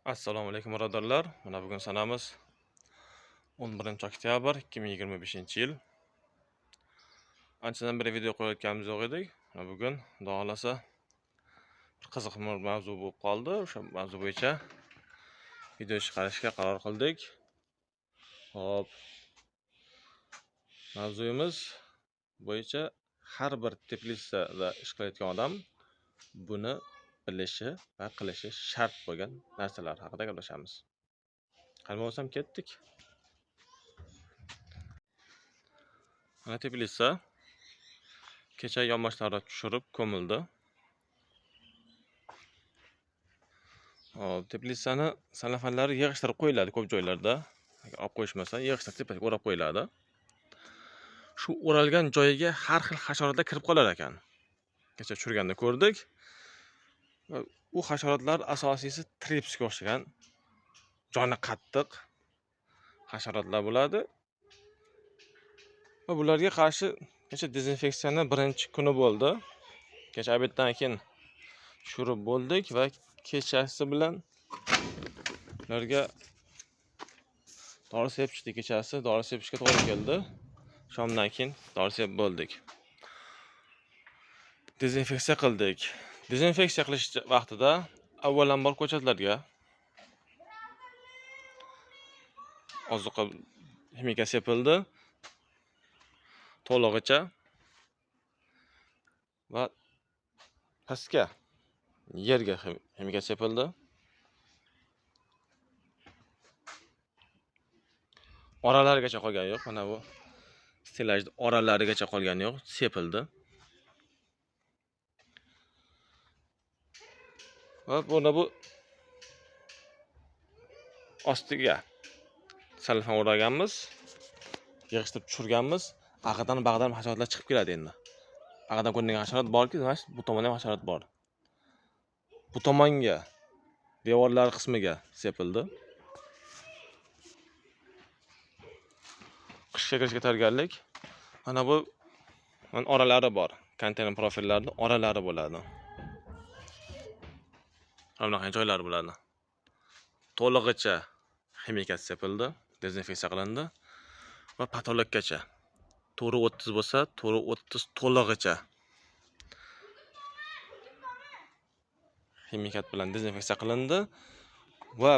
Assalomu alaykum birodarlar. Mana bugun sanamiz 11 oktyabr 2025-yil. Anchadan beri video qo'yayotganimiz yo'q edik. Mana bugun Xudo xolasa bir qiziq bir mavzu bo'lib qoldi. O'sha mavzu bo'yicha video chiqarishga qaror qildik. Hop. Mavzuyimiz bo'yicha har bir Tbilisida ish qilayotgan odam buni bilishi va qilishi shart bo'lgan narsalar haqida gaplashamiz. Qani bo'lsam ketdik. Mana Tbilisi kecha yonboshlari tushirib ko'mildi. Tbilisini salafanlari yig'ishtirib qo'yiladi ko'p joylarda. Agar olib qo'yishmasa, yig'ishtirib tepasiga o'rab qo'yiladi. Shu o'ralgan joyiga har xil hasharotlar kirib qolar ekan. Kecha tushirganda ko'rdik. U hasharotlar asosiysi tripsga o'xshagan joni qattiq hasharotlar bo'ladi. Va bularga qarshi kecha dezinfeksiyaning birinchi kuni bo'ldi. Kecha obeddan keyin tushirib bo'ldik va kechasi bilan ularga dori sepishdi. Kechasi dori sepishga to'g'ri keldi. Shomdan keyin dori sepib bo'ldik. Dezinfeksiya qildik. Dezinfeksiya qilish vaqtida avvalambor ko'chatlarga ozuqa ximika sepildi. To'lig'icha va pastga yerga ximika sepildi. Oralarigacha qolgani yo'q. Mana bu stilajda oralarigacha qolgani yo'q, sepildi. Va bu ostiga salfan o'raganmiz, yig'ishtirib tushirganmiz. Ag'idan bag'dan hasharotlar chiqib keladi endi. Ag'idan ko'ringan hasharot borki, bu tomonda ham hasharot bor. Bu tomonga devorlar qismiga sepildi. Qishga kirishga tayyorgarlik. Mana bu oralari bor. Konteyner profillarning oralari bo'ladi. Bunaqa joylari bo'ladi. To'lig'icha ximika sepildi, dezinfeksiya qilindi va patologgacha 430 bo'lsa, 430 to'lig'icha ximikat bilan dezinfeksiya qilindi va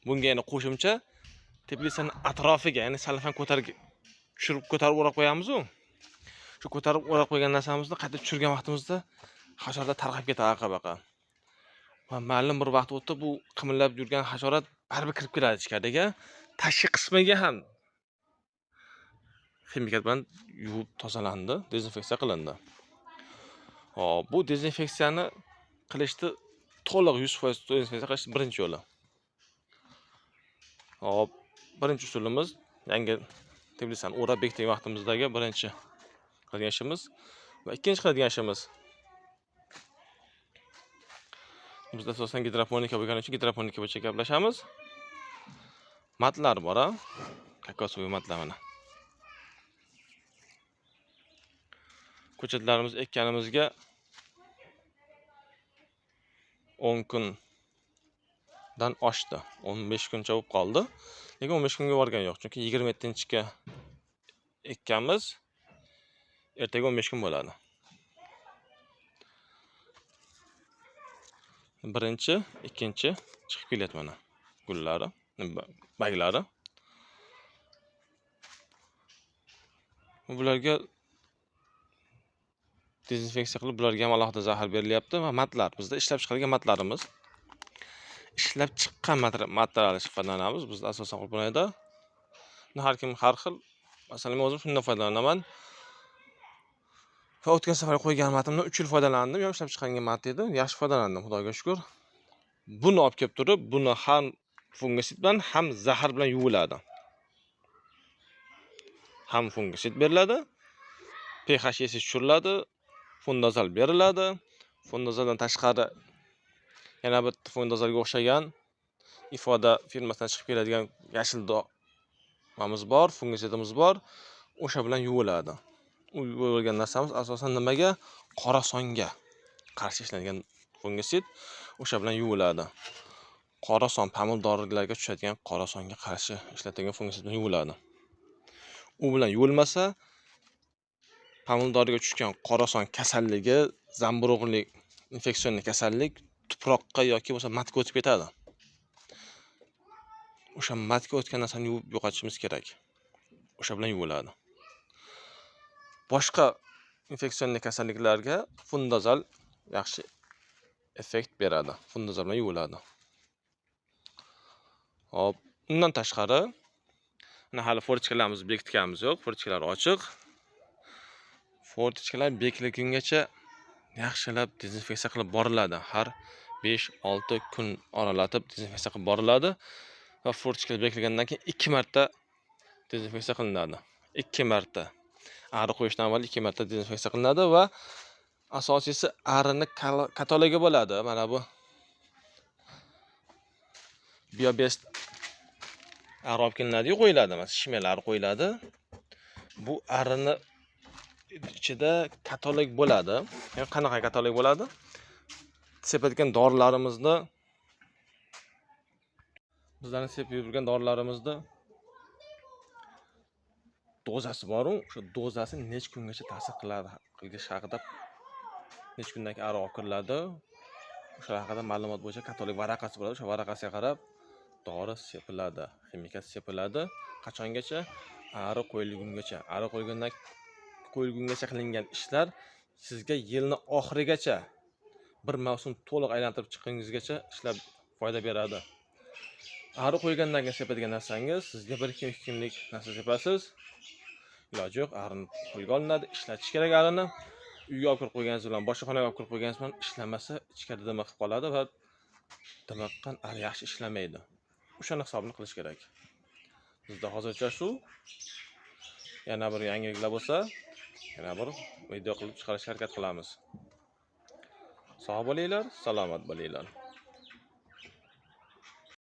bunga yana qo'shimcha Tbilisining atrofiga, ya'ni salfan ko'tarib o'rab qo'yamiz-ku. Shu ko'tarib o'rab qo'ygan narsamizni qayta tushirgan vaqtimizda hasharotlar tarqab ketadi arqa-baqa. Va ma'lum bir vaqt o'tib bu qimillab yurgan hasharot baribir kirib keladi ichkariga. Tashqi qismiga ham ximikat bilan yuvib tozalandi, dezinfeksiya qilindi. Hop, bu dezinfeksiyani qilishni to'liq 100% dezinfeksiya qilish birinchi yo'li. Hop, birinchi usulimiz yangi Tbilisini o'rab bekitgan vaqtimizdagi birinchi qilgan ishimiz va ikkinchi qiladigan ishimiz bizda asosan gidroponika bo'lgani uchun gidroponika bo'yicha gaplashamiz. Matlar bor, kokosovый matlar mana. Ko'chatlarimiz ekkanimizga 10 kundan oshdi. 15 kuncha bo'lib qoldi. Lekin 15 kunga borgani yo'q, chunki 27-ga ekkanmiz. Ertaga 15 kun bo'ladi. Birinchi, ikkinchi chiqib kelyapti mana gullari, baglari. Bularga dezinfeksiya qilib, bularga ham alohida zahar berilyapti va matlar, bizda ishlab chiqarilgan matlarimiz. Ishlab chiqqan materialdan foydalanamiz. Bizda asosan qo'lbolayda. Har kim har xil. Masalan, men o'zim shundan foydalanaman. Va o'tgan safar qo'ygan matimdan 3 yil foydalandim. Yo'q, ishlab chiqarilgan mat edi. Yaxshi foydalandim, Xudoga shukr. Buni olib kelib turib, buni ham fungisid bilan, ham zahar bilan yuviladi. Ham fungisid beriladi, pH esi tushiriladi, fondazal beriladi. Fondazaldan tashqari yana bir fondazalga o'xshagan ifoda firmasidan chiqib keladigan yashil dog'imiz bor, fungisidimiz bor. O'sha bilan yuviladi. U yuvilgan narsamiz asosan nimaga? Qora songa. qarshi ishlanadigan fungisid o'sha bilan yuviladi. Qora son pomidorlarga tushadigan qora songa qarshi ishlatilgan fungisid bilan yuviladi. U bilan yuvilmasa, pomidorga tushgan qora son kasalligi, zamburug'lik, infeksion kasallik tuproqqa yoki bo'lsa matga o'tib ketadi. O'sha matga o'tgan narsani yuvib yo'qotishimiz kerak. O'sha bilan yuviladi. Boshqa infeksion kasalliklarga fundazol yaxshi effekt beradi. Fundazol bilan yuviladi. Hop, undan tashqari mana hali fortichkalarimizni bekitganimiz yo'q. Fortichkalar ochiq. Fortichkalar bekilgungacha yaxshilab dezinfeksiya qilib boriladi. Har 5-6 kun oralatib dezinfeksiya qilib boriladi va fortichkalar bekilgandan keyin 2 marta dezinfeksiya qilinadi. 2 marta. Ari qo'yishdan avval 2 marta dezinfeksiya qilinadi va asosiysi arini katalogi bo'ladi. Mana bu Biobest ari olib kelinadi-yu, qo'yiladi. Mana shishmalar qo'yiladi. Bu arini ichida katalog bo'ladi. Yani qanaqa katalog bo'ladi? Sepadigan dorilarimizni, bizlarning sepib yurgan dorilarimizni dozasi bor-ku, o'sha dozasi necha kungacha ta'sir qilish haqida necha kundan keyin ari olib kiriladi. O'sha haqida ma'lumot bo'yicha katalog varaqasi bo'ladi. O'sha varaqasiga qarab dori sepiladi, ximikat sepiladi. Qachongacha? Ari qo'yilgungacha. Ari qo'yilgungacha qilingan ishlar sizga yilning oxirigacha bir mavsum to'liq aylantirib chiqqingizgacha ishlab foyda beradi. Ari qo'ygandan keyin sepadigan narsangiz sizga 1-2 kunlik narsa sepasiz. Iloji yo'q, arini qo'lga olinadi, ishlatish kerak arini. Uyga olib kirib qo'yganingiz bilan, boshqa xonaga olib kirib qo'yganingiz bilan ishlamasa, ichkarida dima qilib qoladi va dimiqqan ari yaxshi ishlamaydi. O'shani hisobini qilish kerak. Bizda hozircha shu. Yana bir yangiliklar bo'lsa, yana bir video qilib chiqarishga harakat qilamiz. Sog' bo'linglar, salomat bo'linglar.